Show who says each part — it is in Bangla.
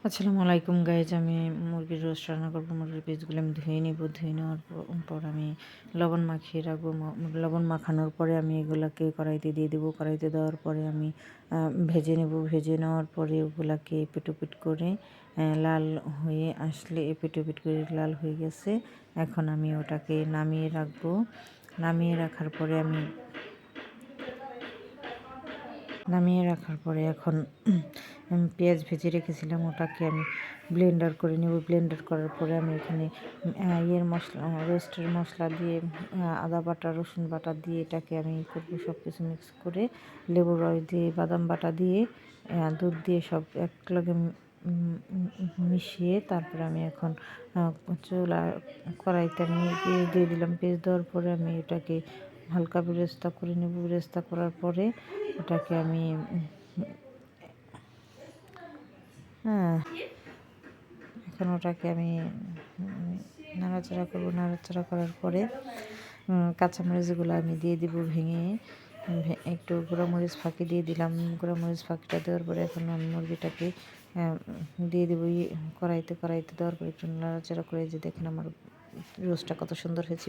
Speaker 1: আসসালামু আলাইকুম গাইজ। আমি মুরগির রোস্ট রান্না করবো। মুরগির পিসগুলো আমি ধুয়ে নিব। ধুয়ে নেওয়ার পর আমি লবণ মাখিয়ে রাখবো। লবণ মাখানোর পরে আমি এগুলাকে কড়াইতে দিয়ে দেবো। কড়াইতে দেওয়ার পরে আমি ভেজে নেব। ভেজে নেওয়ার পরে ওগুলাকে এপিট করে লাল হয়ে আসলে এপিট করে লাল হয়ে গেছে। এখন আমি ওটাকে নামিয়ে রাখবো। নামিয়ে রাখার পরে এখন পেঁয়াজ ভেজে রেখেছিলাম, ওটাকে আমি ব্লেন্ডার করে নেব। ব্লেন্ডার করার পরে আমি এখানে রোস্টের মশলা দিয়ে আদা বাটা রসুন বাটা দিয়ে এটাকে আমি করবো। সব কিছু মিক্স করে লেবুর রস দিয়ে বাদাম বাটা দিয়ে দুধ দিয়ে সব একলগে মিশিয়ে তারপরে আমি এখন কড়াইতে আমি পেঁয়াজ দিয়ে দিলাম। পেঁয়াজ দেওয়ার পরে আমি এটাকে হালকা বেরেস্তা করে নেব। বেরেস্তা করার পরে ওটাকে আমি এখন ওটাকে আমি নাড়াচাড়া করবো। নাড়াচাড়া করার পরে কাঁচামরিচগুলো আমি দিয়ে দিব ভেঙে। একটু গুঁড়ামরিচ ফাঁকি দিয়ে দিলাম। গুঁড়ামরিচ ফাঁকিটা দেওয়ার পরে এখন আমি মুরগিটাকে দিয়ে দেবো কড়াইতে দেওয়ার পরে একটু নাড়াচাড়া করে যে দেখেন আমার রোস্টটা কত সুন্দর হয়েছে।